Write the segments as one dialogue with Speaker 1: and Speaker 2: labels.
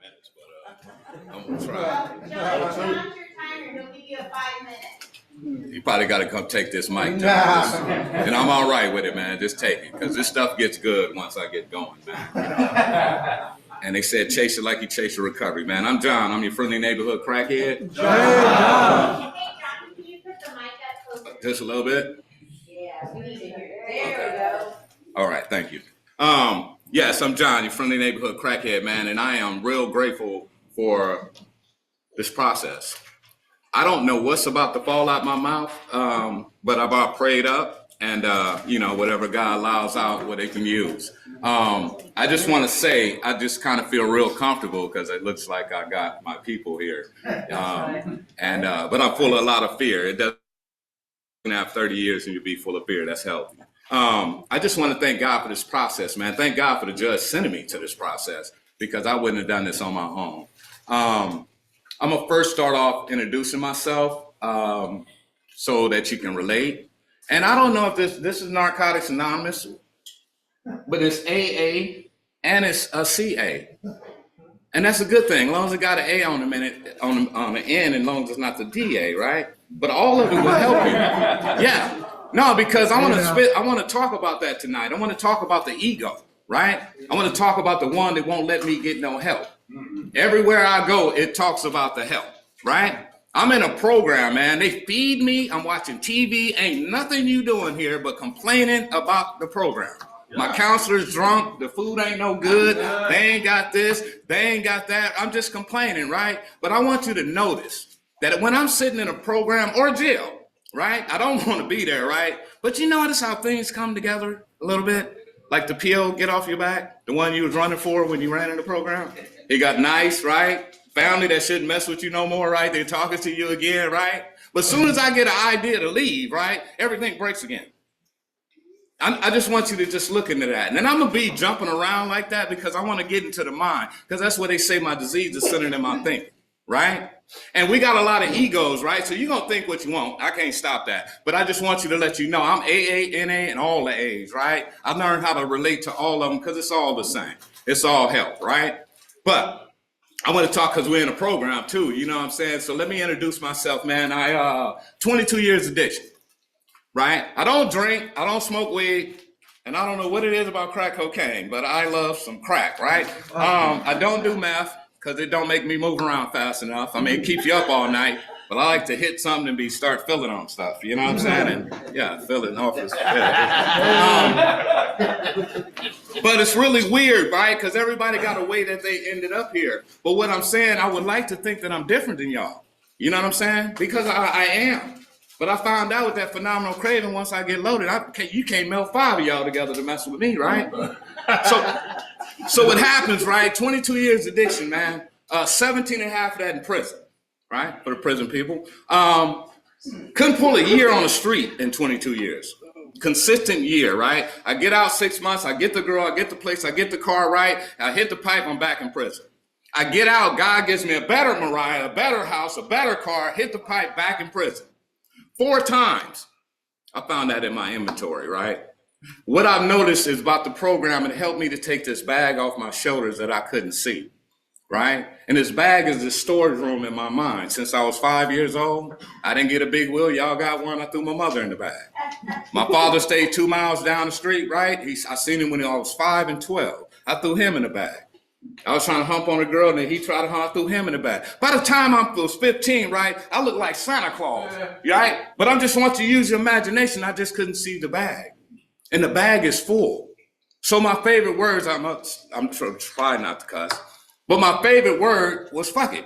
Speaker 1: minutes, but I'm gonna try.
Speaker 2: Count your timer. He'll give you a 5 minute.
Speaker 1: You probably got to come take this mic, John. And I'm all right with it, man. Just take it, because this stuff gets good once I get going, man. And they said, chase it like you chase your recovery, man. I'm John. I'm your friendly neighborhood crackhead.
Speaker 2: Hey, John, can you put the mic up closer?
Speaker 1: Just a little bit?
Speaker 2: Yeah, we need to hear it. There we go.
Speaker 1: All right, thank you. Yes, I'm John, your friendly neighborhood crackhead, man, and I am real grateful for this process. I don't know what's about to fall out my mouth, but I've about prayed up, and whatever God allows out, what they can use. I just want to say, I just kind of feel real comfortable because it looks like I got my people here, but I'm full of a lot of fear. It doesn't have 30 years and you be full of fear. That's healthy. I just want to thank God for this process, man. Thank God for the judge sending me to this process, because I wouldn't have done this on my own. I'm going to first start off introducing myself so that you can relate. And I don't know if this is Narcotics Anonymous, but it's AA and it's a CA. And that's a good thing, as long as it got an A on the end, and as long as it's not the DA, right? But all of it will help you. Yeah. No, because I want to talk about that tonight. I want to talk about the ego, right? I want to talk about the one that won't let me get no help. Everywhere I go, it talks about the help, right? I'm in a program, man. They feed me. I'm watching TV. Ain't nothing you doing here but complaining about the program. My counselor's drunk. The food ain't no good. They ain't got this. They ain't got that. I'm just complaining, right? But I want you to notice that when I'm sitting in a program or jail, right? I don't want to be there, right? But you notice how things come together a little bit? Like the PO get off your back, the one you was running for when you ran in the program. He got nice, right? Family that shouldn't mess with you no more, right? They're talking to you again, right? But as soon as I get an idea to leave, right? Everything breaks again. I just want you to just look into that. And then I'm going to be jumping around like that because I want to get into the mind, because that's what they say my disease is centered in my thinking, right? And we got a lot of egos, right? So you're going to think what you want. I can't stop that. But I just want you to let you know I'm AA, NA, and all the A's, right? I've learned how to relate to all of them because it's all the same. It's all help, right? But I want to talk because we're in a program too, you know what I'm saying? So let me introduce myself, man. I 22 years addiction, right? I don't drink, I don't smoke weed, and I don't know what it is about crack cocaine, but I love some crack, right? I don't do meth because it don't make me move around fast enough. I mean, it keeps you up all night, but I like to hit something and start feeling on stuff, you know what I'm saying? And yeah, feeling off is but it's really weird, right? Because everybody got a way that they ended up here. But what I'm saying, I would like to think that I'm different than y'all. You know what I'm saying? Because I am. But I found out with that phenomenal craving, once I get loaded, you can't melt 5 of y'all together to mess with me, right? So what happens, right? 22 years addiction, man. 17 and a half of that in prison, right? For the prison people. Couldn't pull a year on the street in 22 years. Consistent year, right? I get out 6 months, I get the girl, I get the place, I get the car right, I hit the pipe, I'm back in prison. I get out, God gives me a better Mariah, a better house, a better car, hit the pipe, back in prison. 4 times. I found that in my inventory, right? What I've noticed is about the program, it helped me to take this bag off my shoulders that I couldn't see, right? And this bag is the storage room in my mind. Since I was 5 years old, I didn't get a big wheel. Y'all got one. I threw my mother in the bag. My father stayed 2 miles down the street, right? I seen him when I was 5 and 12. I threw him in the bag. I was trying to hump on a girl, and then he tried to hump, I threw him in the bag. By the time I was 15, right, I looked like Santa Claus, right? But I just want you to use your imagination. I just couldn't see the bag. And the bag is full. So my favorite words, I'm trying not to cuss, but my favorite word was fuck it.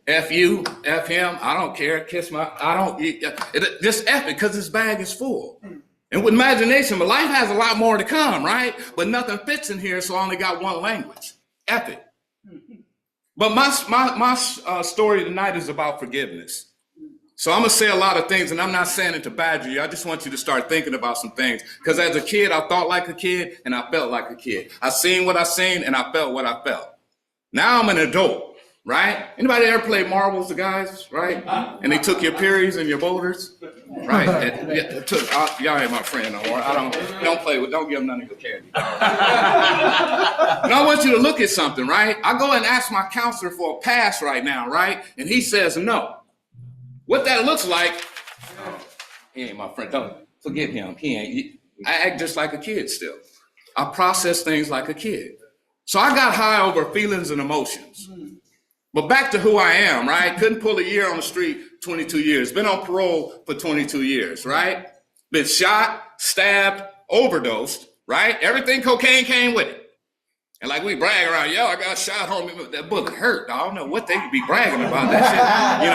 Speaker 1: F you, F him, I don't care, just F it, because this bag is full. And with imagination, but life has a lot more to come, right? But nothing fits in here, so I only got one language, F it. But my story tonight is about forgiveness. So I'm going to say a lot of things, and I'm not saying it to badger you. I just want you to start thinking about some things. Because as a kid, I thought like a kid, and I felt like a kid. I seen what I seen, and I felt what I felt. Now I'm an adult, right? Anybody ever play marbles, the guys, right? And they took your Perrys and your boulders? Right? Y'all ain't my friend no more. Don't give him none of your candy. And I want you to look at something, right? I go and ask my counselor for a pass right now, right? And he says no. What that looks like, he ain't my friend. Don't forget him. I act just like a kid still. I process things like a kid. So I got high over feelings and emotions. But back to who I am, right? Couldn't pull a year on the street, 22 years. Been on parole for 22 years, right? Been shot, stabbed, overdosed, right? Everything cocaine came with it. And like we brag around, yo, I got shot, homie, that bullet hurt. I don't know what they could be bragging about that shit,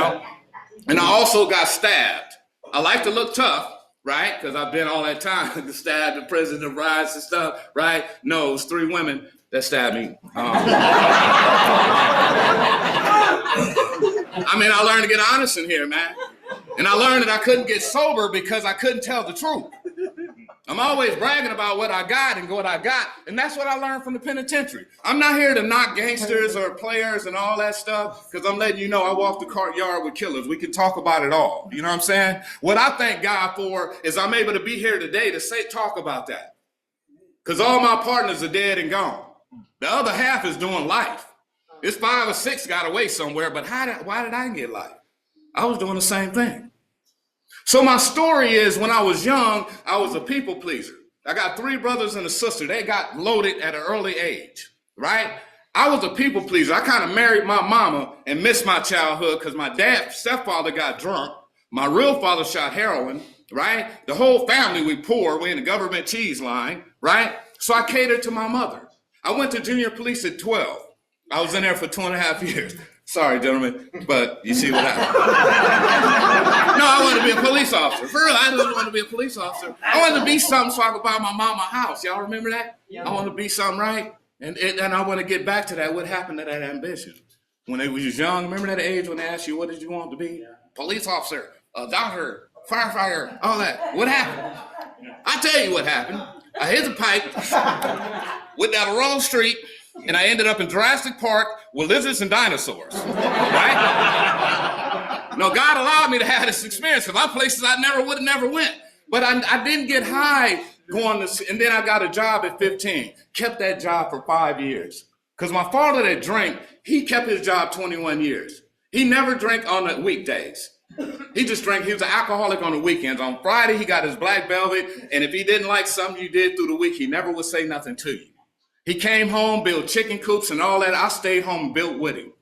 Speaker 1: And I also got stabbed. I like to look tough, right? Because I've been all that time stabbed in prison and riots and stuff, right? No, it was 3 women that stabbed me. I learned to get honest in here, man. And I learned that I couldn't get sober because I couldn't tell the truth. I'm always bragging about what I got and what I got. And that's what I learned from the penitentiary. I'm not here to knock gangsters or players and all that stuff, because I'm letting you know I walk the courtyard with killers. We can talk about it all. You know what I'm saying? What I thank God for is I'm able to be here today to talk about that. Because all my partners are dead and gone. The other half is doing life. It's 5 or 6 got away somewhere, but why did I get life? I was doing the same thing. So my story is, when I was young, I was a people pleaser. I got 3 brothers and a sister. They got loaded at an early age, right? I was a people pleaser. I kind of married my mama and missed my childhood because my stepfather got drunk. My real father shot heroin, right? The whole family, we poor. We in the government cheese line, right? So I catered to my mother. I went to junior police at 12. I was in there for 2.5 years. Sorry, gentlemen, but you see what happened. No, I wanted to be a police officer. For real, I didn't want to be a police officer. I wanted to be something so I could buy my mama a house. Y'all remember that? Yeah. I wanted to be something, right? And I want to get back to that. What happened to that ambition? When they was young, remember that age when they asked you, what did you want to be? Yeah. Police officer, a doctor, firefighter, all that. What happened? I tell you what happened. I hit the pipe, went down a wrong street, and I ended up in Jurassic Park with lizards and dinosaurs, right? No, God allowed me to have this experience because I'm places I would have never went. But I didn't get high going to, and then I got a job at 15. Kept that job for 5 years. Because my father that drank, he kept his job 21 years. He never drank on the weekdays. He just drank, he was an alcoholic on the weekends. On Friday, he got his black velvet, and if he didn't like something you did through the week, he never would say nothing to you. He came home, built chicken coops and all that. I stayed home and built with him.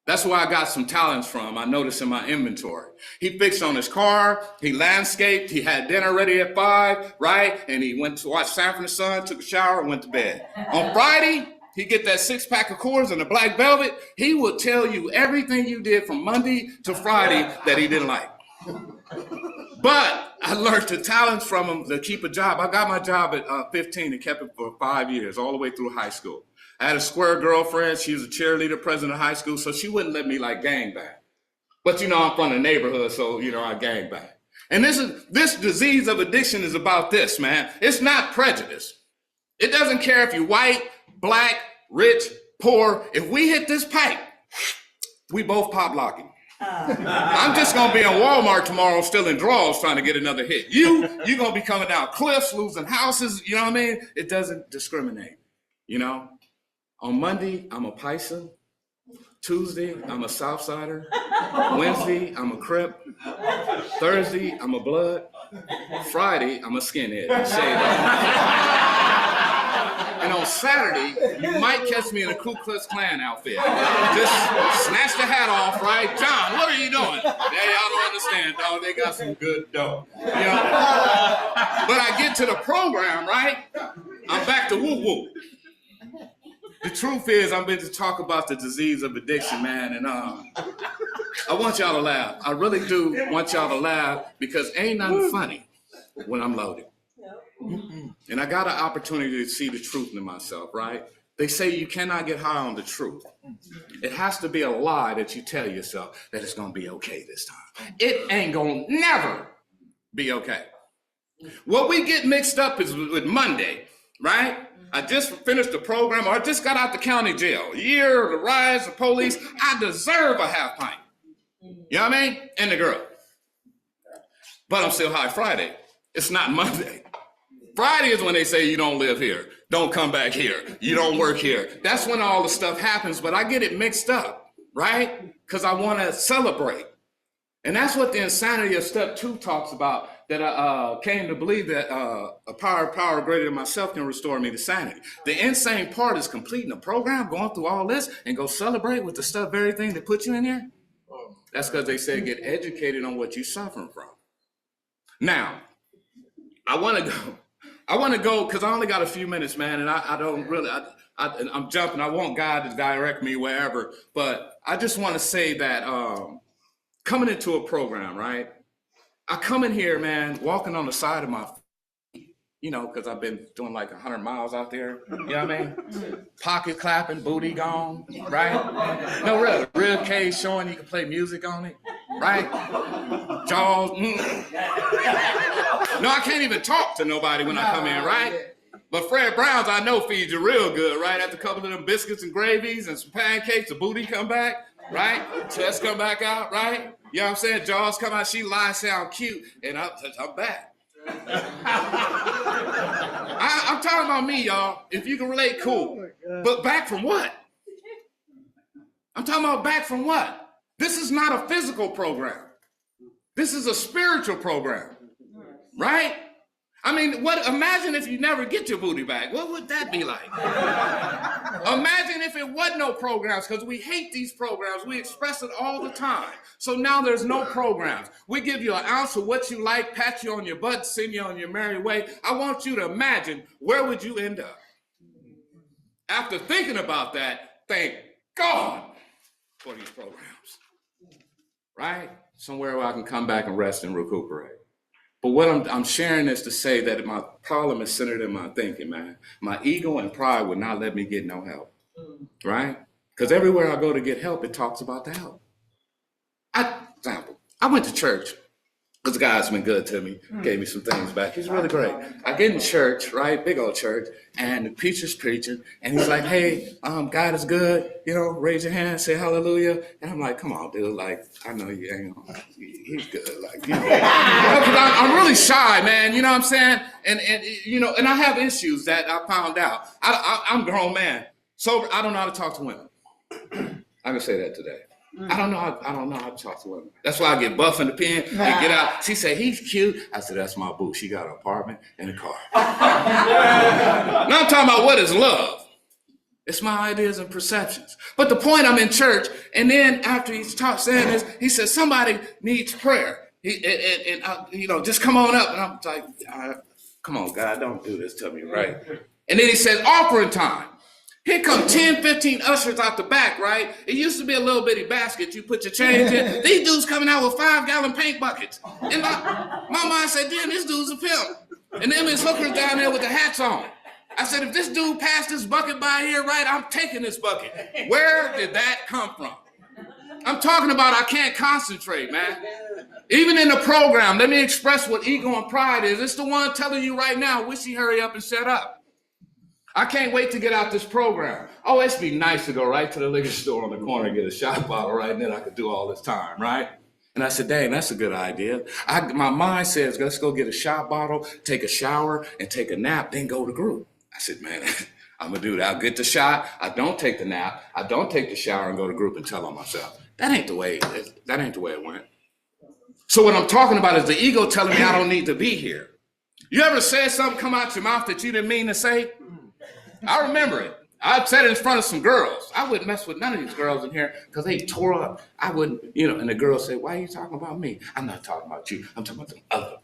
Speaker 1: That's where I got some talents from, I noticed in my inventory. He fixed on his car, he landscaped, he had dinner ready at 5, right? And he went to watch Sanford and Son, took a shower, and went to bed. On Friday, he get that 6-pack of Coors and the black velvet. He would tell you everything you did from Monday to Friday that he didn't like. But I learned the talents from him to keep a job. I got my job at 15 and kept it for 5 years, all the way through high school. I had a square girlfriend. She was a cheerleader, president of high school, so she wouldn't let me gangbang. But I'm from the neighborhood, so I gangbang. And this disease of addiction is about this, man. It's not prejudice. It doesn't care if you're white, black, rich, poor. If we hit this pipe, we both pop locking. I'm just going to be in Walmart tomorrow still in drawers trying to get another hit. You're going to be coming down cliffs, losing houses, you know what I mean? It doesn't discriminate, On Monday, I'm a Paisa. Tuesday, I'm a Southsider. Wednesday, I'm a Crip. Thursday, I'm a Blood. Friday, I'm a skinhead. And on Saturday, you might catch me in a Ku Klux Klan outfit. Just snatch the hat off, right? John, what are you doing? Yeah, y'all don't understand, dog. They got some good dough. But I get to the program, right? I'm back to woo-woo. The truth is, I'm going to talk about the disease of addiction, man. And I want y'all to laugh. I really do want y'all to laugh because ain't nothing funny when I'm loaded. And I got an opportunity to see the truth in myself, right? They say you cannot get high on the truth. It has to be a lie that you tell yourself that it's going to be okay this time. It ain't going to never be okay. What we get mixed up is with Monday, right? I just finished the program, or I just got out the county jail. A year, the riots, the police. I deserve a half pint. You know what I mean? And the girl. but I'm still high Friday. It's not Monday. Friday is when they say you don't live here, don't come back here, you don't work here. That's when all the stuff happens, but I get it mixed up, right? Because I want to celebrate. And that's what the insanity of step 2 talks about, that I came to believe that a power greater than myself can restore me to sanity. The insane part is completing the program, going through all this, and go celebrate with the stuff, very thing that put you in here. That's because they say get educated on what you're suffering from. Now, I want to go because I only got a few minutes, man, and I don't really, I'm jumping. I want God to direct me wherever, but I just want to say that coming into a program, right? I come in here, man, walking on the side of my feet, because I've been doing like 100 miles out there, you know what I mean? Pocket clapping, booty gone, right? No, really, rib cage showing you can play music on it, right? Jaws, No, I can't even talk to nobody when I come in, right? But Fred Brown's, I know, feeds you real good, right? After a couple of them biscuits and gravies and some pancakes, the booty come back, right? Chest come back out, right? You know what I'm saying? Jaws come out, she lies, sound cute, and I'm back. I'm talking about me, y'all. If you can relate, cool. But back from what? I'm talking about back from what? This is not a physical program. This is a spiritual program, right? I mean, imagine if you never get your booty back. What would that be like? Imagine if it wasn't no programs, because we hate these programs. We express it all the time. So now there's no programs. We give you an ounce of what you like, pat you on your butt, send you on your merry way. I want you to imagine, where would you end up? After thinking about that, thank God for these programs, right? Somewhere where I can come back and rest and recuperate. But what I'm sharing is to say that my problem is centered in my thinking, man. My ego and pride would not let me get no help, right? Because everywhere I go to get help, it talks about the help. Example, I went to church because God's been good to me, gave me some things back. He's really great. I get in church, right, big old church, and the preacher's preaching, and he's like, hey, God is good, raise your hand, say hallelujah. And I'm like, come on, dude, like, I know you ain't gonna, he's good, like, because I'm really shy, man, you know what I'm saying? And I have issues that I found out. I'm a grown man, so I don't know how to talk to women. I can say that today. I don't know how to talk to women. That's why I get buff in the pen and get out. She said, he's cute. I said, that's my boo. She got an apartment and a car. Now I'm talking about what is love. It's my ideas and perceptions. But the point, I'm in church, and then after he's saying this, he says, somebody needs prayer. Just come on up. And I'm like, come on, God, don't do this to me, right? And then he says, offering time. Here come 10, 15 ushers out the back, right? It used to be a little bitty basket you put your change in. These dudes coming out with 5-gallon paint buckets. And my mind said, damn, this dude's a pimp. And them is hookers down there with the hats on. I said, if this dude passed this bucket by here, right, I'm taking this bucket. Where did that come from? I'm talking about I can't concentrate, man. Even in the program, let me express what ego and pride is. It's the one telling you right now, wish he hurry up and shut up. I can't wait to get out this program. Oh, it'd be nice to go right to the liquor store on the corner and get a shot bottle, right? And then I could do all this time, right? And I said, dang, that's a good idea. My mind says, let's go get a shot bottle, take a shower, and take a nap, then go to group. I said, man, I'm going to do that. I'll get the shot. I don't take the nap. I don't take the shower and go to group and tell on myself. That ain't the way it went. So what I'm talking about is the ego telling me I don't need to be here. You ever said something come out your mouth that you didn't mean to say? I remember it. I said it in front of some girls. I wouldn't mess with none of these girls in here because they tore up. I wouldn't, and the girl said, why are you talking about me? I'm not talking about you. I'm talking about the other.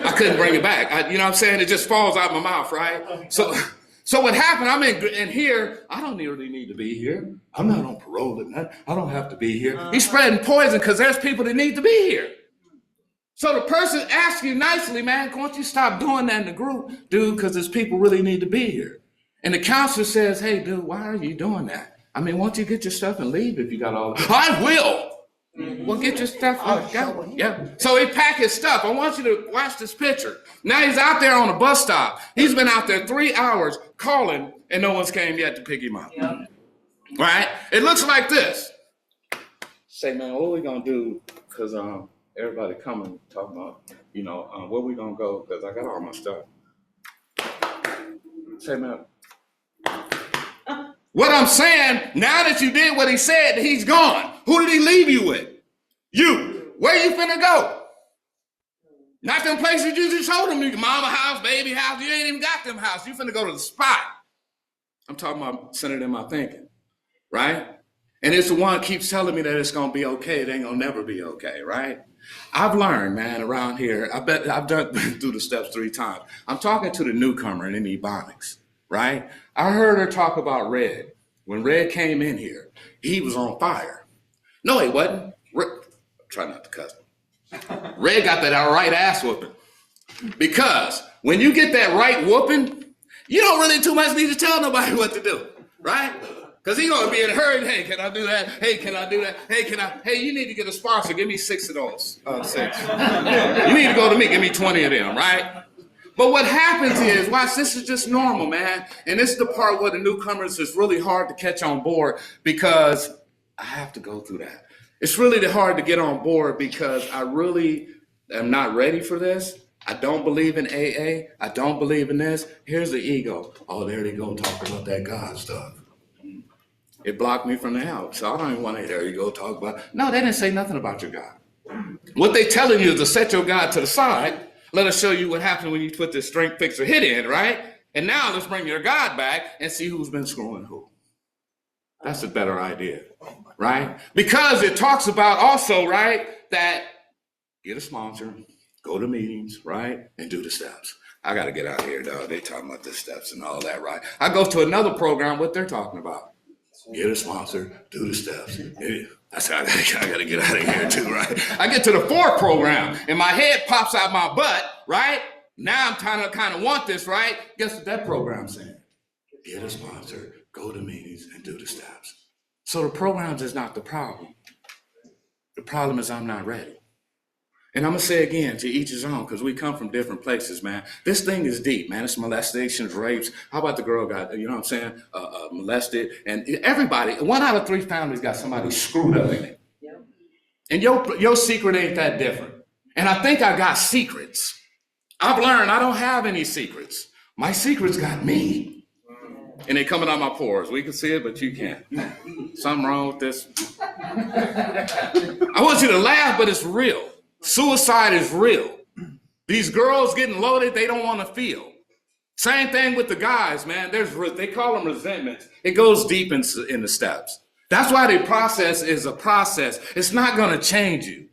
Speaker 1: I couldn't bring it back. You know what I'm saying? It just falls out of my mouth, right? So what happened, I'm in here. I don't really need to be here. I'm not on parole or nothing. I don't have to be here. He's spreading poison because there's people that need to be here. So the person asks you nicely, man, can't you stop doing that in the group, dude, because there's people really need to be here. And the counselor says, hey, dude, why are you doing that? I mean, why don't you get your stuff and leave if you got all that? I will. Well, get your stuff. Yeah. So he packed his stuff. I want you to watch this picture. Now he's out there on a bus stop. He's been out there 3 hours calling, and no one's came yet to pick him up. Yeah. Right? It looks like this. Say, man, what are we going to do? Because everybody coming, talking about, where we gonna go? Because I got all my stuff. Say, man. What I'm saying, now that you did what he said, he's gone. Who did he leave you with? You. Where you finna go? Not them places you just told him, mama house, baby house. You ain't even got them house. You finna go to the spot. I'm talking about centered in my thinking, right? And it's the one keeps telling me that it's gonna be okay. It ain't gonna never be okay, right? I've learned, man, around here, I bet I've been through the steps 3 times. I'm talking to the newcomer in Ebonics, right? I heard her talk about Red. When Red came in here, he was on fire. No, he wasn't. Try not to cuss. Red got that right ass whooping. Because when you get that right whooping, you don't really too much need to tell nobody what to do, right? Because he's going to be in a hurry. Hey, can I do that? Hey, can I do that? Hey, you need to get a sponsor. Give me 6 of those. 6. You need to go to me. Give me 20 of them, right? But what happens is, watch, this is just normal, man. And this is the part where the newcomers is really hard to catch on board because I have to go through that. It's really hard to get on board because I really am not ready for this. I don't believe in AA. I don't believe in this. Here's the ego. Oh, there they go talking about that God stuff. It blocked me from the help. So I don't even want to, there you go, talk about. No, they didn't say nothing about your God. What they telling you is to set your God to the side. Let us show you what happens when you put this strength fixer hit in, right? And now let's bring your God back and see who's been screwing who. That's a better idea, right? Because it talks about also, right, that get a sponsor, go to meetings, right, and do the steps. I got to get out of here, dog. They talking about the steps and all that, right? I go to another program, what they're talking about. Get a sponsor, do the steps. I said, I got to get out of here too, right? I get to the 4th program and my head pops out my butt, right? Now I'm kind of want this, right? Guess what that program's saying? Get a sponsor, go to meetings and do the steps. So the programs is not the problem. The problem is I'm not ready. And I'm going to say again, to each his own, because we come from different places, man. This thing is deep, man. It's molestations, rapes. How about the girl got, you know what I'm saying, molested? And everybody, 1 out of 3 families got somebody screwed up in it. Yep. And your secret ain't that different. And I think I got secrets. I've learned I don't have any secrets. My secrets got me. And they coming out my pores. We can see it, but you can't. Something wrong with this. I want you to laugh, but it's real. Suicide is real. These girls getting loaded, they don't want to feel. Same thing with the guys, man. They call them resentments. It goes deep in the steps. That's why the process is a process. It's not going to change you,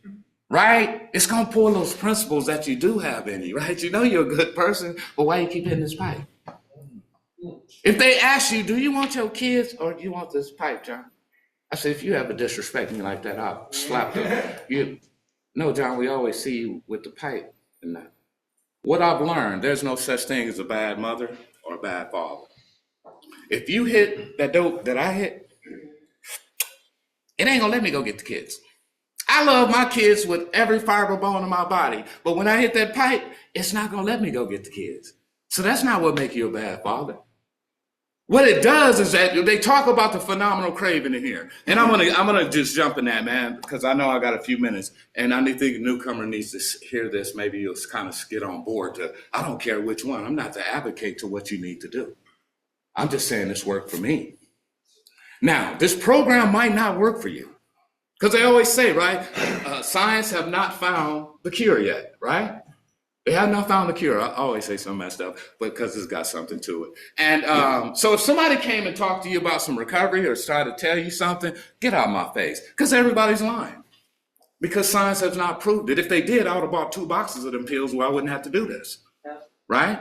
Speaker 1: right? It's going to pull those principles that you do have in you, right? You know you're a good person, but why you keep hitting this pipe? If they ask you, do you want your kids or do you want this pipe, John? I said, if you ever disrespect me like that, I'll slap you. No, John, we always see you with the pipe. And what I've learned, there's no such thing as a bad mother or a bad father. If you hit that dope that I hit, it ain't gonna let me go get the kids. I love my kids with every fiber bone in my body, but when I hit that pipe, it's not gonna let me go get the kids. So that's not what makes you a bad father. What it does is that they talk about the phenomenal craving in here. And I'm gonna just jump in that, man, because I know I got a few minutes and I think the newcomer needs to hear this. Maybe you'll kind of get on board to, I don't care which one. I'm not to advocate to what you need to do. I'm just saying this worked for me. Now, this program might not work for you because they always say, right, science have not found the cure yet, right? They have not found the cure. I always say some messed up, but because it's got something to it. And so if somebody came and talked to you about some recovery or started to tell you something, get out of my face, because everybody's lying. Because science has not proved it. If they did, I would have bought 2 boxes of them pills where I wouldn't have to do this, right?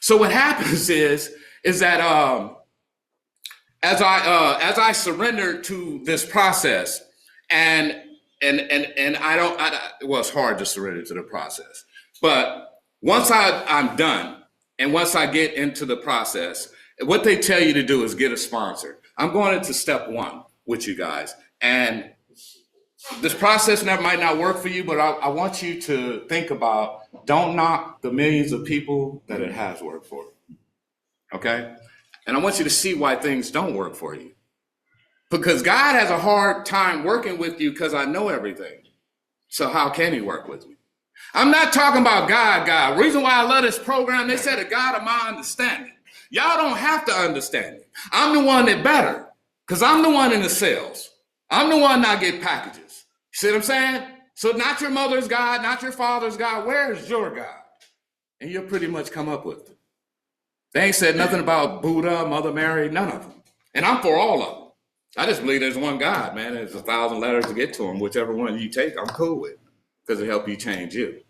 Speaker 1: So what happens is that as I surrender to this process, and well, it's hard to surrender to the process. But once I'm done, and once I get into the process, what they tell you to do is get a sponsor. I'm going into step 1 with you guys. And this process might not work for you, but I want you to think about, don't knock the millions of people that it has worked for, okay? And I want you to see why things don't work for you. Because God has a hard time working with you because I know everything. So how can he work with me? I'm not talking about God. Reason why I love this program, they said a God of my understanding. Y'all don't have to understand it. I'm the one that better, because I'm the one in the sales. I'm the one that get packages. See what I'm saying? So not your mother's God, not your father's God. Where is your God? And you'll pretty much come up with it. They ain't said nothing about Buddha, Mother Mary, none of them. And I'm for all of them. I just believe there's one God, man. There's 1,000 letters to get to him. Whichever one you take, I'm cool with, because it help you change you.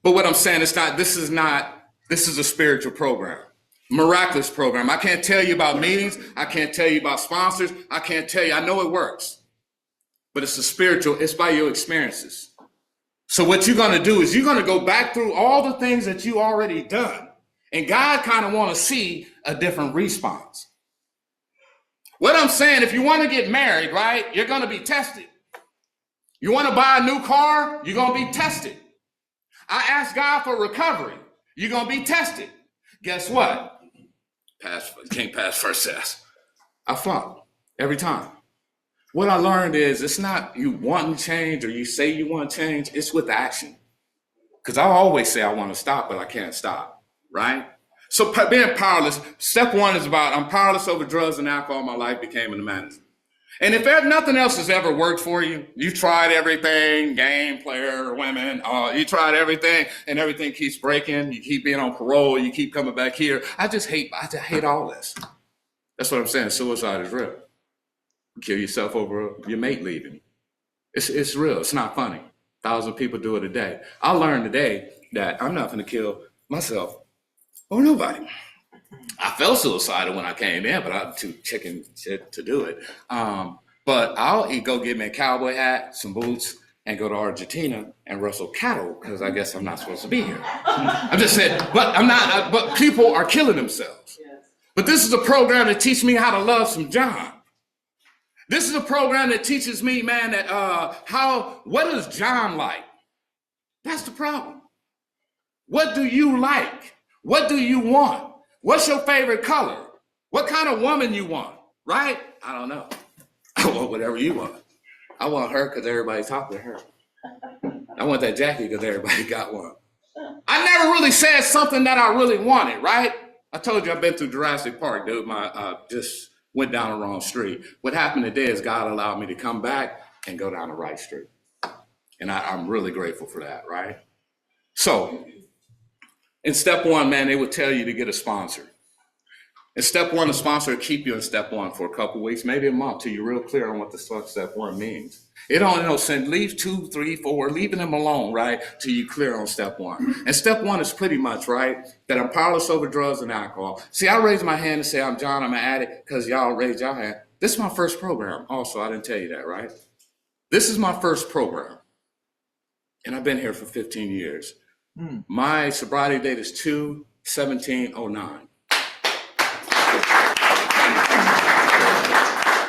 Speaker 1: But what I'm saying is this is a spiritual program, miraculous program. I can't tell you about meetings. I can't tell you about sponsors. I can't tell you. I know it works, but it's it's by your experiences. So what you're going to do is you're going to go back through all the things that you already done. And God kind of want to see a different response. What I'm saying, if you want to get married, right, you're going to be tested. You want to buy a new car, you're going to be tested. I asked God for recovery. You're going to be tested. Guess what? Can't pass first test. I flunk every time. What I learned is it's not you want to change or you say you want to change. It's with action. Because I always say I want to stop, but I can't stop, right? So being powerless, step one is about I'm powerless over drugs and alcohol. My life became an manager. And if nothing else has ever worked for you, you tried everything, game, player, women, you tried everything, and everything keeps breaking. You keep being on parole. You keep coming back here. I just hate all this. That's what I'm saying. Suicide is real. You kill yourself over your mate leaving. It's real. It's not funny. 1,000 people do it a day. I learned today that I'm not going to kill myself or nobody. I felt suicidal when I came in, but I'm too chicken shit to do it. But I'll go get me a cowboy hat, some boots, and go to Argentina and wrestle cattle because I guess I'm not supposed to be here. I'm just saying, but I'm not. But people are killing themselves. Yes. But this is a program that teaches me how to love some John. This is a program that teaches me, man, that what is John like? That's the problem. What do you like? What do you want? What's your favorite color? What kind of woman you want, right? I don't know. I want whatever you want. I want her because everybody's talking to her. I want that jacket because everybody got one. I never really said something that I really wanted, right? I told you I've been through Jurassic Park, dude. Just went down the wrong street. What happened today is God allowed me to come back and go down the right street. And I'm really grateful for that, right? So, in step one, man, they would tell you to get a sponsor. In step one, a sponsor will keep you in step one for a couple of weeks, maybe a month, till you're real clear on what the step one means. It don't send leave 2, 3, 4, leaving them alone, right, till you clear on step one. And step one is pretty much, right, that I'm powerless over drugs and alcohol. See, I raised my hand and say I'm John, I'm an addict, because y'all raised your hand. This is my first program. Also, I didn't tell you that, right? This is my first program. And I've been here for 15 years. My sobriety date is 2/17/09.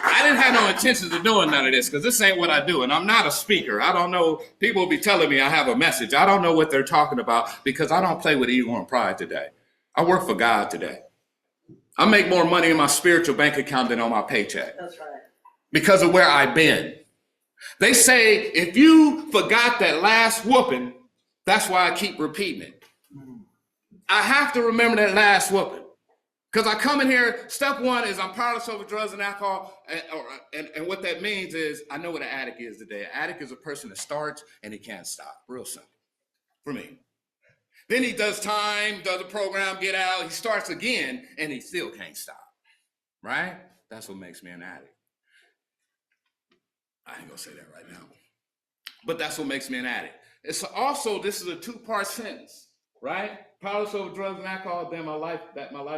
Speaker 1: I didn't have no intentions of doing none of this because this ain't what I do. And I'm not a speaker. I don't know. People will be telling me I have a message. I don't know what they're talking about because I don't play with ego and pride today. I work for God today. I make more money in my spiritual bank account than on my paycheck. That's right. Because of where I've been. They say if you forgot that last whooping, that's why I keep repeating it. I have to remember that last whooping. Because I come in here, step one is I'm powerless over drugs and alcohol. And what that means is I know what an addict is today. An addict is a person that starts and he can't stop. Real simple for me. Then he does time, does a program, get out. He starts again and he still can't stop. Right? That's what makes me an addict. I ain't going to say that right now. But that's what makes me an addict. It's also, this is a two-part sentence, right? Powerless over drugs and alcohol, then my life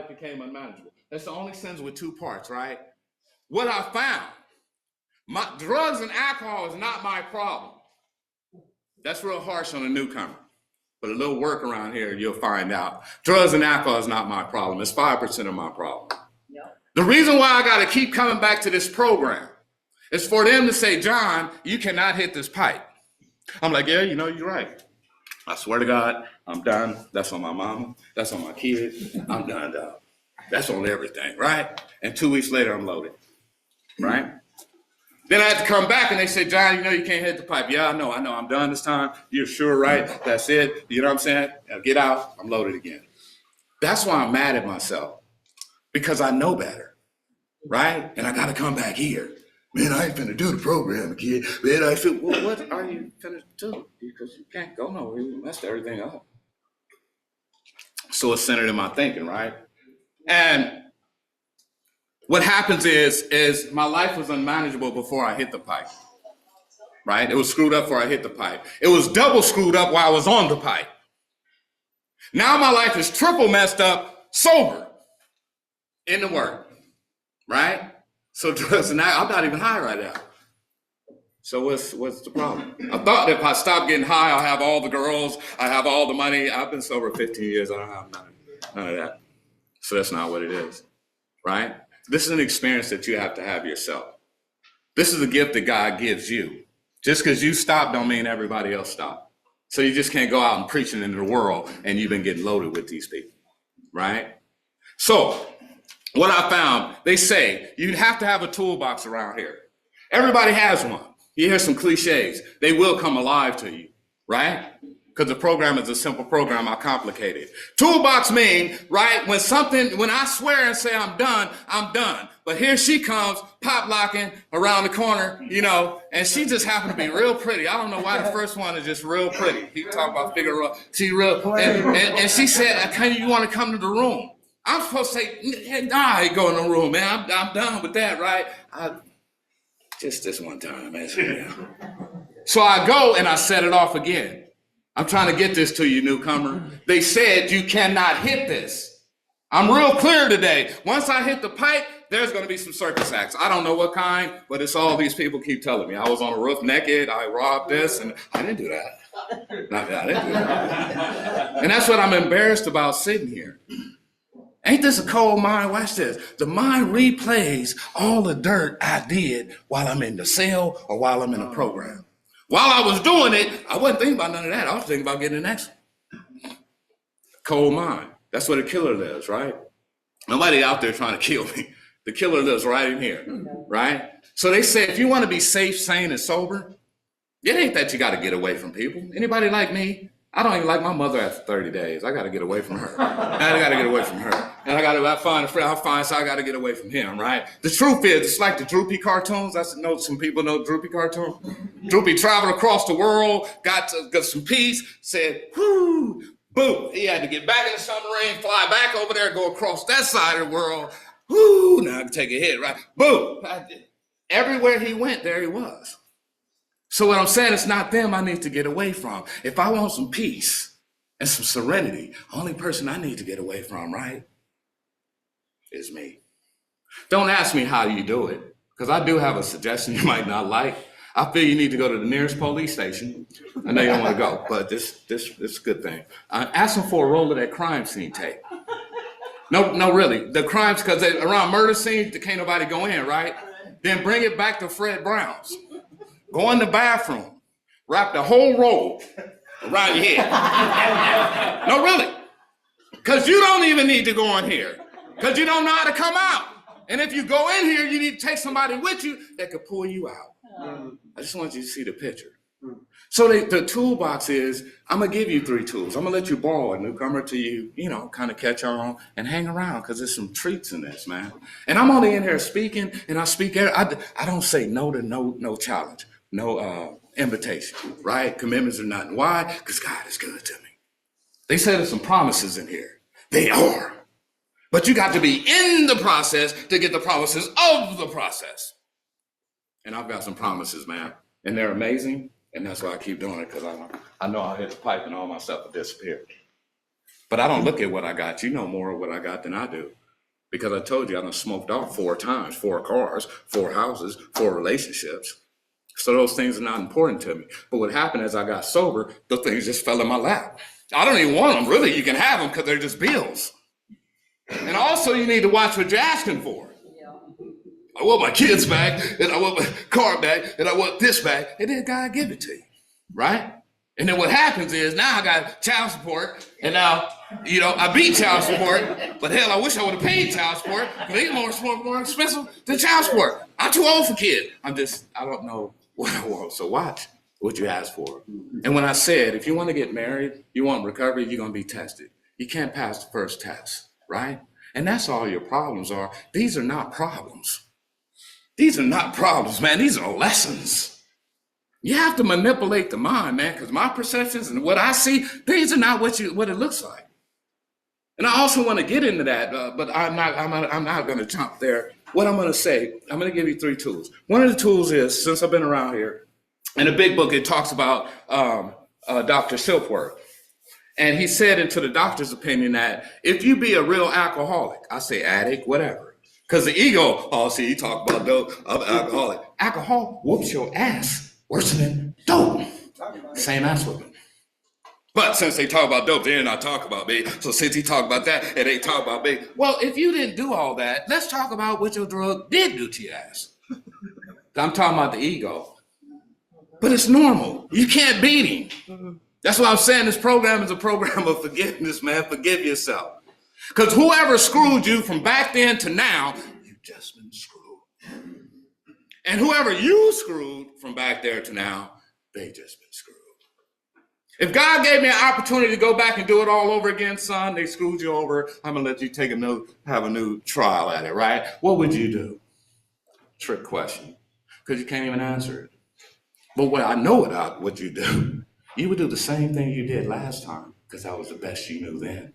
Speaker 1: became unmanageable. That's the only sentence with two parts, right? What I found, drugs and alcohol is not my problem. That's real harsh on a newcomer. But a little work around here, you'll find out. Drugs and alcohol is not my problem. It's 5% of my problem. Yep. The reason why I got to keep coming back to this program is for them to say, John, you cannot hit this pipe. I'm like, yeah, you're right. I swear to God, I'm done. That's on my mama. That's on my kids. I'm done, dog. That's on everything, right? And 2 weeks later, I'm loaded, right? Then I had to come back and they said, John, you know you can't hit the pipe. Yeah, I know, I'm done this time. You're sure, right? That's it. You know what I'm saying? Now get out, I'm loaded again. That's why I'm mad at myself, because I know better, right? And I gotta come back here. Man, I ain't finna do the program again. Man, I feel, well, what are you finna do? Because you can't go nowhere, you messed everything up. So it's centered in my thinking, right? And what happens is my life was unmanageable before I hit the pipe, right? It was screwed up before I hit the pipe. It was double screwed up while I was on the pipe. Now my life is triple messed up, sober, in the work, right? So now I'm not even high right now. So what's the problem? I thought that if I stop getting high, I'll have all the girls, I have all the money. I've been sober 15 years, I don't have none of that. So that's not what it is, right? This is an experience that you have to have yourself. This is a gift that God gives you. Just because you stop don't mean everybody else stop. So you just can't go out and preaching into the world and you've been getting loaded with these people, right? So what I found, they say you have to have a toolbox around here. Everybody has one. You hear some cliches. They will come alive to you, right? Because the program is a simple program, I complicate it. Toolbox mean, right, when I swear and say I'm done, I'm done. But here she comes, pop locking around the corner, you know, and she just happened to be real pretty. I don't know why the first one is just real pretty. He talk about Figaro. She real, and she said, you want to come to the room? I'm supposed to say, nah, I ain't go in the room, man. I'm done with that, right? Just this one time, man. So I go and I set it off again. I'm trying to get this to you, newcomer. They said you cannot hit this. I'm real clear today. Once I hit the pipe, there's going to be some circus acts. I don't know what kind, but it's all these people keep telling me. I was on a roof naked. I robbed this, and I didn't do that. I didn't do that. And that's what I'm embarrassed about sitting here. Ain't this a cold mind? Watch this. The mind replays all the dirt I did while I'm in the cell or while I'm in a program. While I was doing it, I wasn't thinking about none of that. I was thinking about getting the next one. Cold mind. That's where the killer lives, right? Nobody out there trying to kill me. The killer lives right in here, right? So they say if you want to be safe, sane, and sober, it ain't that you got to get away from people. Anybody like me? I don't even like my mother after 30 days. I got to get away from her. I got to get away from her. And I find a friend, I find, so I got to get away from him, right? The truth is, it's like the Droopy cartoons. I know some people know Droopy cartoons. Droopy traveled across the world, got some peace, said, whoo, boom. He had to get back in the submarine, fly back over there, go across that side of the world. Whoo, now I can take a hit, right? Boom. Everywhere he went, there he was. So what I'm saying, it's not them I need to get away from. If I want some peace and some serenity, the only person I need to get away from, right, is me. Don't ask me how you do it, because I do have a suggestion you might not like. I feel you need to go to the nearest police station. I know you don't want to go, but this is a good thing. Ask them for a roll of that crime scene tape. No, really. The crimes, because around murder scenes, can't nobody go in, right? Then bring it back to Fred Brown's. Go in the bathroom, wrap the whole roll around your head. No, really. Because you don't even need to go in here. Because you don't know how to come out. And if you go in here, you need to take somebody with you that could pull you out. I just want you to see the picture. So the toolbox is, I'm going to give you 3 tools. I'm going to let you borrow a newcomer to you, kind of catch on and hang around, because there's some treats in this, man. And I'm only in here speaking, and I speak, I don't say no to no challenge. No invitation, right? Commitments or nothing. Why? Because God is good to me. They say there's some promises in here. They are. But you got to be in the process to get the promises of the process. And I've got some promises, man. And they're amazing. And that's why I keep doing it, because I know I'll hit the pipe and all my stuff will disappear. But I don't look at what I got. You know more of what I got than I do. Because I told you I done smoked off 4 times, 4 cars, 4 houses, 4 relationships. So those things are not important to me. But what happened as I got sober, the things just fell in my lap. I don't even want them. Really, you can have them because they're just bills. And also you need to watch what you're asking for. I want my kids back, and I want my car back, and I want this back, and then God give it to you, right? And then what happens is now I got child support, and now, I beat child support, but hell, I wish I would have paid child support, because it's more expensive than child support. I'm too old for kids. I don't know what I want. So watch what you ask for. And when I said, if you want to get married, you want recovery, you're going to be tested. You can't pass the first test, right? And that's all your problems are. These are not problems. These are not problems, man. These are lessons. You have to manipulate the mind, man, because my perceptions and what I see, these are not what it looks like. And I also want to get into that, but I'm not going to jump there. What I'm going to say, I'm going to give you 3 tools. One of the tools is, since I've been around here, in a big book, it talks about Dr. Silkworth. And he said, into the doctor's opinion, that if you be a real alcoholic, I say addict, whatever, because the ego, oh, see, you talk about dope, I'm alcoholic. Alcohol whoops your ass worse than dope. Same ass whooping. But since they talk about dope, they're not talking about me. So since he talked about that, and they talk about me, well, if you didn't do all that, let's talk about what your drug did do to your ass. I'm talking about the ego. But it's normal. You can't beat him. That's why I'm saying this program is a program of forgiveness, man. Forgive yourself. Because whoever screwed you from back then to now, you just been screwed. And whoever you screwed from back there to now, they just been screwed. If God gave me an opportunity to go back and do it all over again, son, they screwed you over, I'm going to let you have a new trial at it, right? What would you do? Trick question. Because you can't even answer it. But what I know what you do, you would do the same thing you did last time, because that was the best you knew then.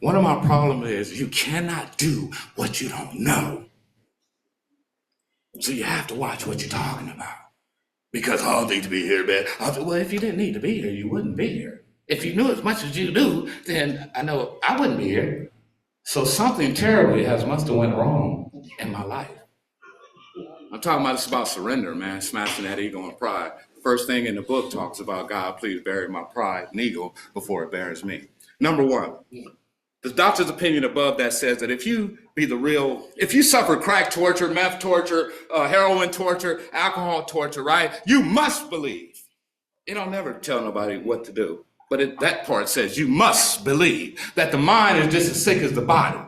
Speaker 1: One of my problems is you cannot do what you don't know. So you have to watch what you're talking about. Because I don't need to be here, man. Well, if you didn't need to be here, you wouldn't be here. If you knew as much as you do, then I know I wouldn't be here. So something terribly must have went wrong in my life. I'm talking about, it's about surrender, man, smashing that ego and pride. First thing in the book talks about, God, please bury my pride and ego before it buries me. Number 1, the doctor's opinion above that says that if you suffer crack torture, meth torture, heroin torture, alcohol torture, right, you must believe. It don't never tell nobody what to do. But that part says you must believe that the mind is just as sick as the body.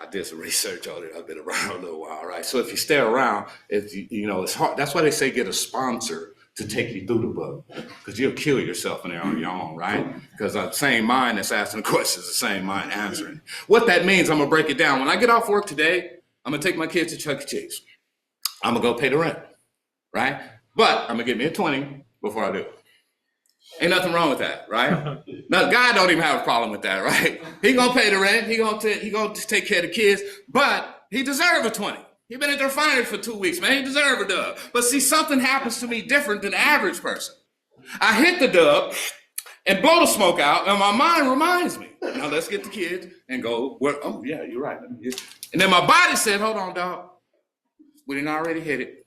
Speaker 1: I did some research on it. I've been around a little while, right? So if you stay around, it's hard. That's why they say get a sponsor to take you through the book, because you'll kill yourself in there on your own, right? Because the same mind that's asking the questions, the same mind answering. What that means, I'm gonna break it down. When I get off work today, I'm gonna take my kids to Chuck E. Cheese. I'm gonna go pay the rent, right? But I'm gonna give me a 20 before I do it. Ain't nothing wrong with that, right? Now, God don't even have a problem with that, right? He gonna pay the rent, he gonna take care of the kids, but he deserve a 20. He been at their finance for 2 weeks, man. He deserve a dub. But see, something happens to me different than the average person. I hit the dub and blow the smoke out, and my mind reminds me, now let's get the kids and go, oh yeah, you're right. And then my body said, hold on, dog. We didn't already hit it.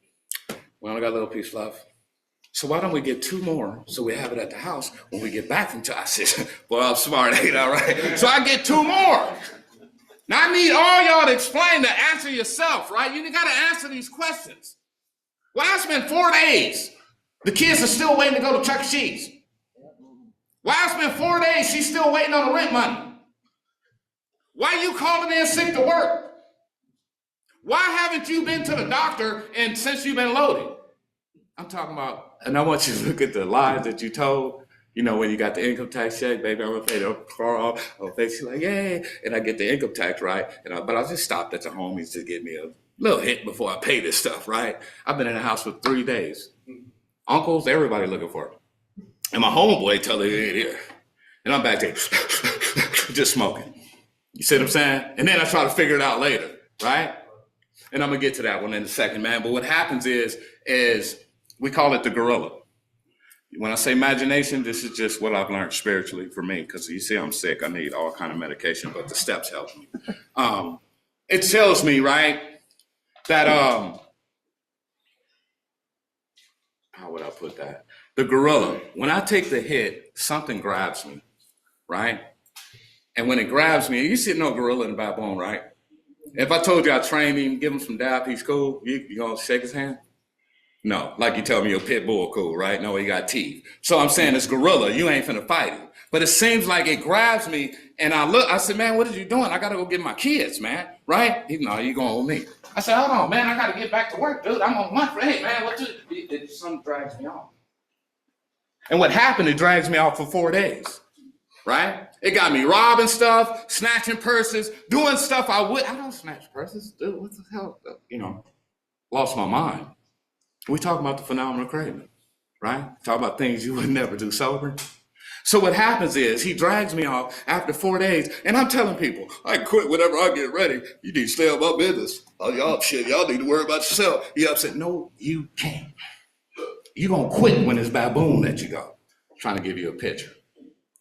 Speaker 1: We only got a little piece left. So why don't we get 2 more so we have it at the house when we get back from Chuck? I said, well, I'm smart, ain't I, right? So I get 2 more. Now I need all y'all to explain to answer yourself, right? You got to answer these questions. Why I spent 4 days? The kids are still waiting to go to Chuck E. Cheese. Why I spent 4 days? She's still waiting on the rent money. Why you calling in sick to work? Why haven't you been to the doctor and since you've been loaded? I'm talking about, and I want you to look at the lies that you told. You know, when you got the income tax check, baby, I'm gonna pay the car off. She's like, yay, and I get the income tax right. But I just stopped at the homies to give me a little hit before I pay this stuff, right? I've been in the house for 3 days. Uncles, everybody looking for it. And my homeboy telling me he ain't here. And I'm back there just smoking. You see what I'm saying? And then I try to figure it out later, right? And I'm gonna get to that one in a second, man. But what happens is we call it the gorilla. When I say imagination, this is just what I've learned spiritually for me, because you see I'm sick. I need all kind of medication, but the steps help me. It tells me, right, that, how would I put that? The gorilla, when I take the hit, something grabs me, right? And when it grabs me, you see no gorilla in the backbone, right? If I told you I trained him, give him some dap, he's cool, you gonna shake his hand? No, like you tell me your pit bull cool, right? No, he got teeth. So I'm saying this gorilla, you ain't finna fight him. But it seems like it grabs me, and I said, man, what are you doing? I gotta go get my kids, man, right? No, you going with me. I said, hold on, man, I got to get back to work, dude. I'm on lunch break. Hey, man, something drags me off. And what happened, it drags me off for 4 days, right? It got me robbing stuff, snatching purses, doing stuff I don't snatch purses, dude, what the hell? Lost my mind. We talk about the phenomenal craving, right? Talk about things you would never do sober. So what happens is he drags me off after 4 days, and I'm telling people, I quit whenever I get ready. You need to stay on my business. Oh, y'all need to worry about yourself. He upset. No, you can't. You're going to quit when this baboon lets you go. I'm trying to give you a picture,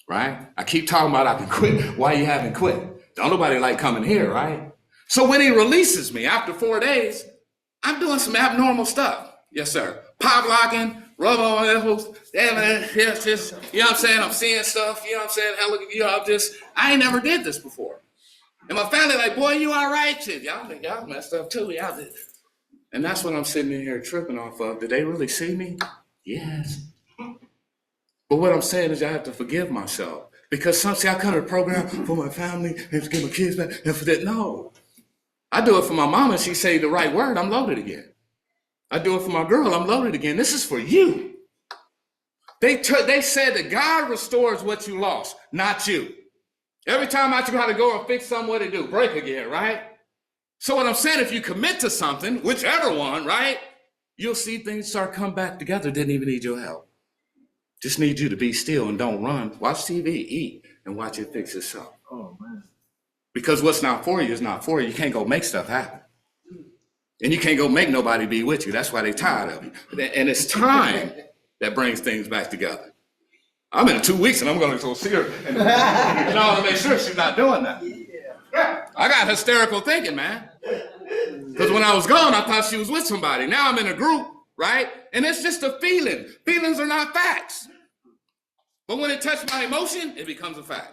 Speaker 1: right? I keep talking about I can quit. Why you haven't quit? Don't nobody like coming here, right? So when he releases me after 4 days, I'm doing some abnormal stuff. Yes, sir. Pop locking, rub on elbows. Yeah, man. Yeah, just, you know what I'm saying? I'm seeing stuff. You know what I'm saying? I ain't never did this before. And my family like, boy, you all right? Shit, y'all messed up too. Y'all did. And that's what I'm sitting in here tripping off of. Did they really see me? Yes. But what I'm saying is I have to forgive myself. Because some say I come to the program for my family and to get my kids back and for that. No. I do it for my mama. She say the right word, I'm loaded again. I do it for my girl, I'm loaded again. This is for you. They said that God restores what you lost, not you. Every time I try to go and fix something, what they do? Break again, right? So what I'm saying, if you commit to something, whichever one, right, you'll see things start come back together. Didn't even need your help. Just need you to be still and don't run. Watch TV, eat, and watch it fix itself. Oh, man. Because what's not for you is not for you. You can't go make stuff happen. And you can't go make nobody be with you. That's why they're tired of you. And it's time that brings things back together. I'm in 2 weeks and I'm going to go see her and to make sure she's not doing that. I got hysterical thinking, man. Because when I was gone, I thought she was with somebody. Now I'm in a group, right? And it's just a feeling. Feelings are not facts. But when it touches my emotion, it becomes a fact.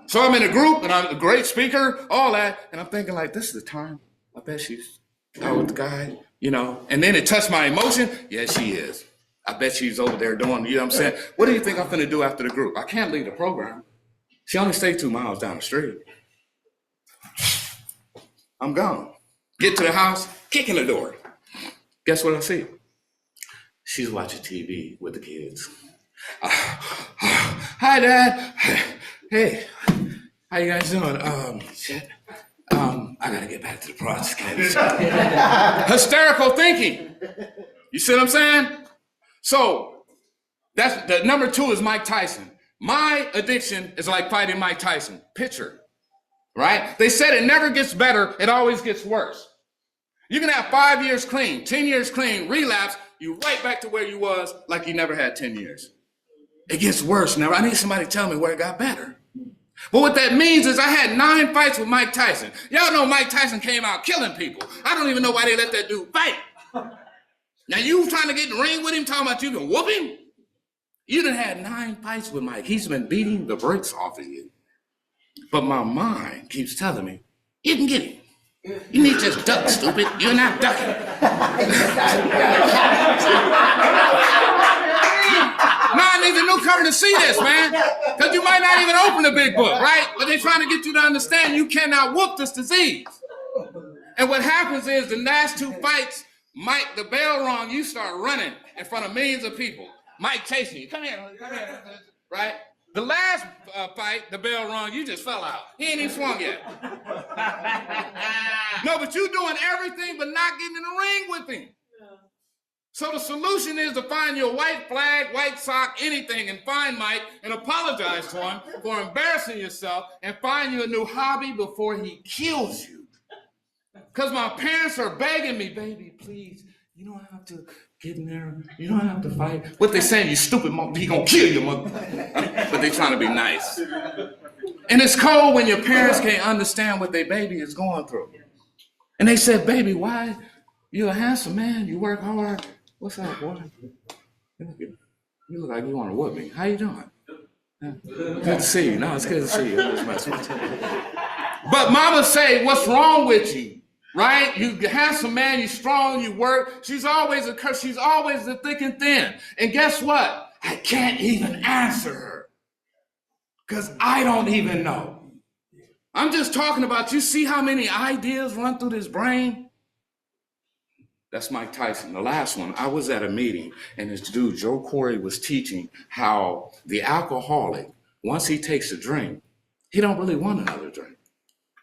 Speaker 1: So I'm in a group and I'm a great speaker, all that. And I'm thinking like, this is the time. I bet she's out with the guy, And then it touched my emotion. Yeah, she is. I bet she's over there doing, you know what I'm saying? What do you think I'm finna do after the group? I can't leave the program. She only stayed 2 miles down the street. I'm gone. Get to the house, kick in the door. Guess what I see? She's watching TV with the kids. Hi, Dad. Hey, how you guys doing? Shit. I gotta get back to the project. Hysterical thinking. You see what I'm saying? So that's the number 2 is Mike Tyson. My addiction is like fighting Mike Tyson. Picture, right? They said it never gets better, it always gets worse. You can have 5 years clean, 10 years clean, relapse, you right back to where you was like you never had 10 years. It gets worse now. I need somebody to tell me where it got better. But what that means is I had 9 fights with Mike Tyson. Y'all know Mike Tyson came out killing people. I don't even know why they let that dude fight. Now you trying to get in the ring with him, talking about you can whoop him? You done had 9 fights with Mike. He's been beating the brakes off of you. But my mind keeps telling me, you can get him. You need to just duck, stupid. You're not ducking. Now I need the newcomer to see this, man. Because you might not even open the big book, right? But they're trying to get you to understand you cannot whoop this disease. And what happens is the last 2 fights, Mike, the bell rung, you start running in front of millions of people. Mike chasing you. Come here, right? The last fight, the bell rung, you just fell out. He ain't even swung yet. No, but you doing everything but not getting in the ring with him. So the solution is to find your white flag, white sock, anything, and find Mike and apologize to him for embarrassing yourself and find you a new hobby before he kills you. Because my parents are begging me, baby, please, you don't have to get in there. You don't have to fight. What they saying, you stupid mother, he gonna kill you, mother. But they trying to be nice. And it's cold when your parents can't understand what their baby is going through. And they said, baby, why? You're a handsome man. You work hard. What's up, boy? You look like you want to whoop me. How you doing? Good to see you. No, it's good to see you. But mama say, what's wrong with you? Right? You handsome man, you strong, you work. She's always the thick and thin. And guess what? I can't even answer her. Because I don't even know. I'm just talking about, you see how many ideas run through this brain? That's Mike Tyson. The last one, I was at a meeting and this dude, Joe Corey, was teaching how the alcoholic, once he takes a drink, he don't really want another drink.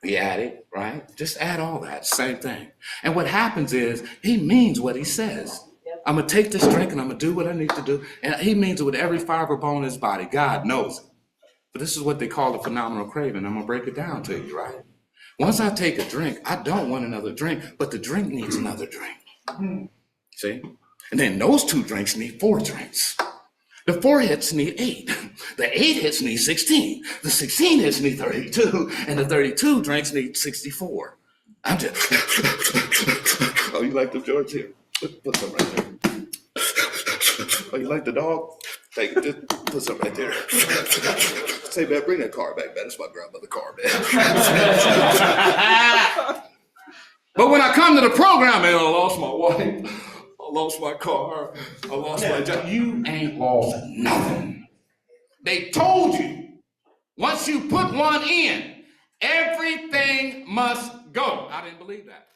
Speaker 1: The addict, right? Just add all that, same thing. And what happens is he means what he says. I'm gonna take this drink and I'm gonna do what I need to do. And he means it with every fiber bone in his body. God knows it. But this is what they call the phenomenal craving. I'm gonna break it down to you, right? Once I take a drink, I don't want another drink, but the drink needs another drink. See? And then those 2 drinks need 4 drinks. The 4 hits need 8. The 8 hits need 16. The 16 hits need 32. And the 32 drinks need 64. I'm just, oh, you like the George here? Put some right there. Oh, you like the dog? Take it, just put some right there. Say, man, bring that car back, man. That's my grandmother's car, man. But when I come to the program, man, I lost my wife. I lost my car. I lost my job. You ain't lost nothing. They told you, once you put one in, everything must go. I didn't believe that.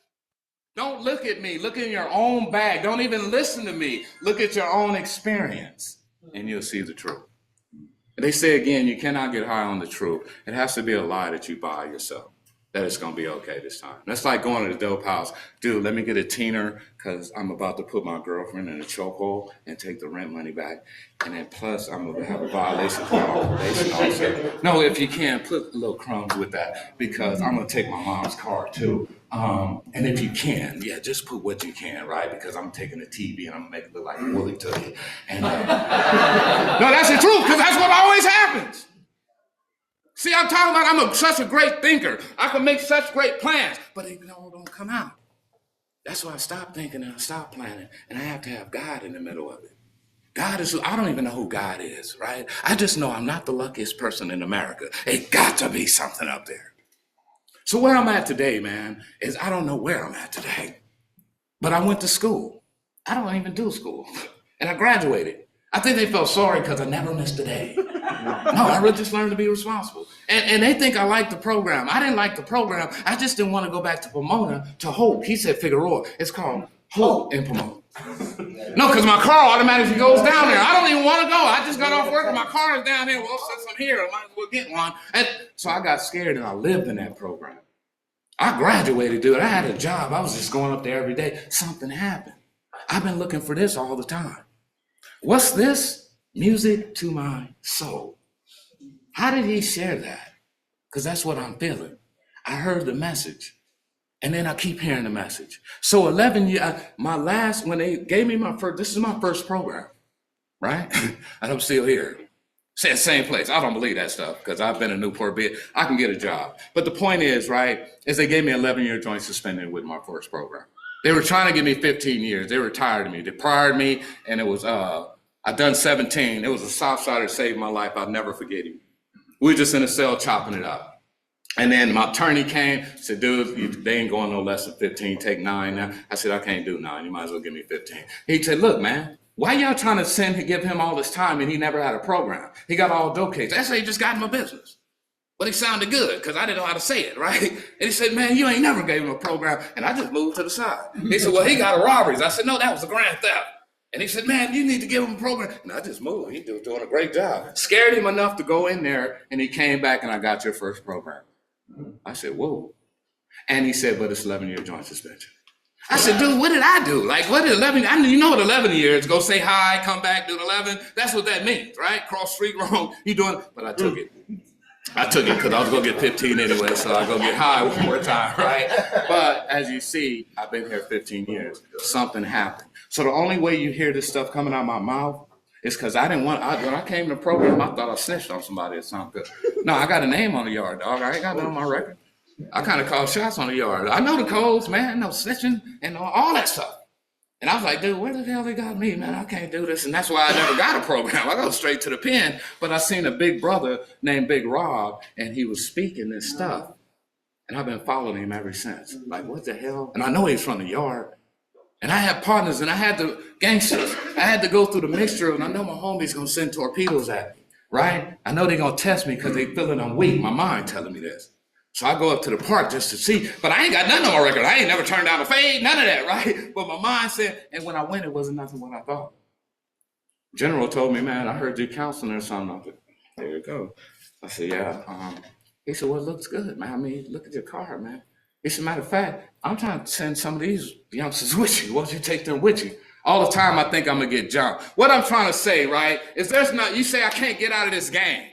Speaker 1: Don't look at me. Look in your own bag. Don't even listen to me. Look at your own experience, and you'll see the truth. And they say again, you cannot get high on the truth. It has to be a lie that you buy yourself, that it's going to be okay this time. That's like going to the dope house. Dude, let me get a teener because I'm about to put my girlfriend in a chokehold and take the rent money back. And then plus, I'm going to have a violation for my probation officer. No, if you can, put little crumbs with that because I'm going to take my mom's car too. And if you can, yeah, just put what you can, right? Because I'm taking the TV and I'm going to make it look like Willie took it. And, no, that's the truth because that's what always happens. See, I'm talking about such a great thinker. I can make such great plans, but they don't come out. That's why I stopped thinking and I stopped planning, and I have to have God in the middle of it. God is, I don't even know who God is, right? I just know I'm not the luckiest person in America. It got to be something up there. So where I'm at today, man, is I don't know where I'm at today, but I went to school. I don't even do school, and I graduated. I think they felt sorry because I never missed a day. No, I really just learned to be responsible. And they think I like the program. I didn't like the program. I just didn't want to go back to Pomona to Hope. He said Figueroa. It's called Hope in Pomona. No, because my car automatically goes down there. I don't even want to go. I just got off work and my car is down there. Well, since I'm here, I might as well get one. And so I got scared and I lived in that program. I graduated, dude. I had a job. I was just going up there every day. Something happened. I've been looking for this all the time. What's this? Music to my soul. How did he share that? Because that's what I'm feeling. I heard the message, and then I keep hearing the message. So 11 years, when they gave me this is my first program, right? And I'm still here. Same place. I don't believe that stuff because I've been in Newport Beach. I can get a job. But the point is, right, is they gave me 11-year joint suspended with my first program. They were trying to give me 15 years. They retired me. They pried me, and it was, I done 17. It was a Southsider that saved my life. I'll never forget him. We were just in a cell chopping it up. And then my attorney came, said, dude, they ain't going no less than 15, take 9 now. I said, I can't do 9, you might as well give me 15. He said, look, man, why y'all trying to give him all this time and he never had a program? He got all dope cases. I said, he just got in my business. But he sounded good because I didn't know how to say it, right? And he said, man, you ain't never gave him a program. And I just moved to the side. He said, well, he got a robberies. I said, no, that was a grand theft. And he said, man, you need to give him a program. And I just moved. He was doing a great job. Scared him enough to go in there, and he came back, and I got your first program. I said, whoa. And he said, but it's 11-year joint suspension. I said, dude, what did I do? Like, what did 11? You know what 11 years? Go say hi, come back, do 11. That's what that means, right? Cross street wrong. You doing? But I took it. I took it because I was going to get 15 anyway, so I go get high one more time, right? But as you see, I've been here 15 years. Something happened. So the only way you hear this stuff coming out of my mouth is because when I came to the program, I thought I snitched on somebody or something. No, I got a name on the yard, dog. I ain't got that on my record. I kind of call shots on the yard. I know the codes, man. I know snitching and all that stuff. And I was like, dude, where the hell they got me, man? I can't do this. And that's why I never got a program. I go straight to the pen. But I seen a big brother named Big Rob, and he was speaking this stuff. And I've been following him ever since. Like, what the hell? And I know he's from the yard. And I had partners, and I had the gangsters. I had to go through the mixture, and I know my homies going to send torpedoes at me, right? I know they're going to test me because they feeling I'm weak. My mind telling me this. So I go up to the park just to see, but I ain't got nothing on my record. I ain't never turned down a fade, none of that, right? But my mind said, and when I went, it wasn't nothing what I thought. General told me, man, I heard you counseling or something. I said, there you go. I said, yeah. He said, well, it looks good, man. I mean, look at your car, man. He said, matter of fact, I'm trying to send some of these youngsters with you. Why don't you take them with you? All the time I think I'm gonna get jumped. What I'm trying to say, right, is you say I can't get out of this game.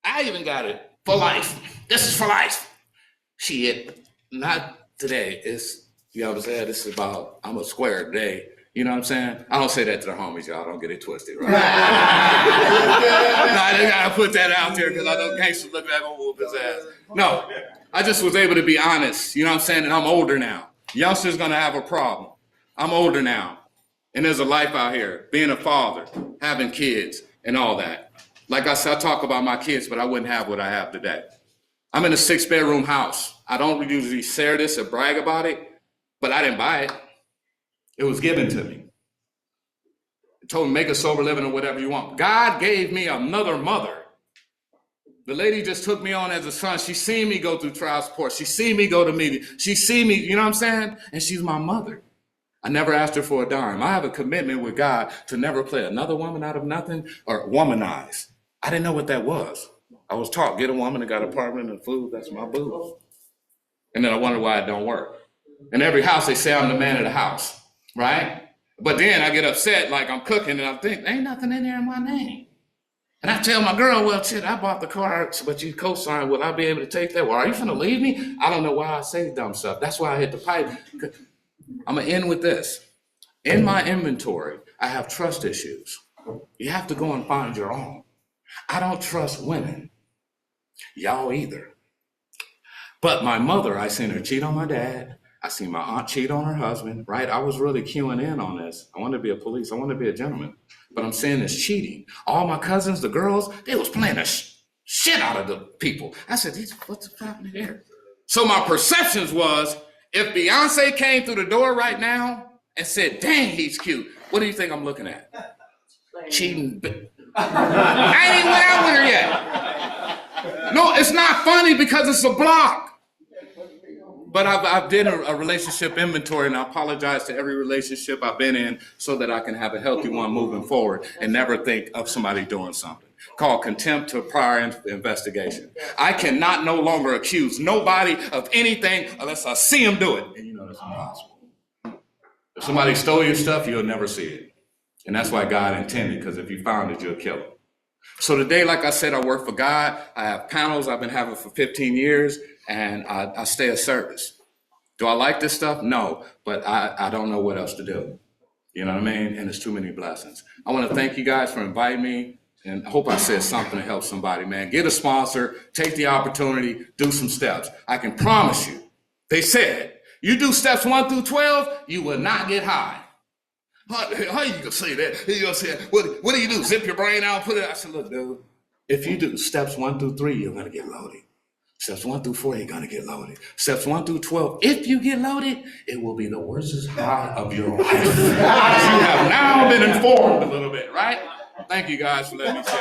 Speaker 1: I even got it for life. This is for life. Shit, not today. It's, you know what I'm saying? This is about, I'm a square today. You know what I'm saying? I don't say that to the homies, y'all. Don't get it twisted, right? No, I just gotta put that out there because I know gangsters look back and whoop his ass. No, I just was able to be honest. You know what I'm saying? And I'm older now. Youngsters gonna have a problem. I'm older now. And there's a life out here. Being a father, having kids, and all that. Like I said, I talk about my kids, but I wouldn't have what I have today. I'm in a 6-bedroom house. I don't usually share this or brag about it, but I didn't buy it. It was given to me. It told me make a sober living or whatever you want. God gave me another mother. The lady just took me on as a son. She seen me go through trial support. She seen me go to meetings. She seen me, you know what I'm saying? And she's my mother. I never asked her for a dime. I have a commitment with God to never play another woman out of nothing or womanize. I didn't know what that was. I was taught, get a woman that got an apartment and food, that's my boo. And then I wonder why it don't work. In every house, they say I'm the man of the house, right? But then I get upset, like I'm cooking, and I think, ain't nothing in there in my name. And I tell my girl, well, shit, I bought the car, but you co-signed, will I be able to take that? Well, are you finna leave me? I don't know why I say dumb stuff. That's why I hit the pipe. I'm gonna end with this. In my inventory, I have trust issues. You have to go and find your own. I don't trust women. Y'all either. But my mother, I seen her cheat on my dad. I seen my aunt cheat on her husband, right? I was really queuing in on this. I wanted to be a police. I wanted to be a gentleman. But I'm saying this cheating. All my cousins, the girls, they was playing the shit out of the people. I said, what's happening here? So my perceptions was, if Beyonce came through the door right now and said, dang, he's cute, what do you think I'm looking at? Cheating. I ain't even went out with her yet. No, it's not funny because it's a block. But I've did a relationship inventory, and I apologize to every relationship I've been in so that I can have a healthy one moving forward and never think of somebody doing something. Called contempt to prior investigation. I cannot no longer accuse nobody of anything unless I see them do it. And you know that's impossible. If somebody stole your stuff, you'll never see it. And that's why God intended, because if you found it, you'll kill it. So today, like I said, I work for God. I have panels I've been having for 15 years, and I stay of service. Do I like this stuff? No, but I don't know what else to do. You know what I mean? And it's too many blessings. I want to thank you guys for inviting me, and I hope I said something to help somebody, man. Get a sponsor, take the opportunity, do some steps. I can promise you, they said, you do steps 1 through 12, you will not get high. How you gonna say that? You gonna say, what do you do? Zip your brain out and put it? I said, look, dude, if you do steps 1 through 3, you're gonna get loaded. Steps 1 through 4, you're gonna get loaded. Steps 1 through 12, if you get loaded, it will be the worst high of your life. You have now been informed a little bit, right? Thank you guys for letting me share.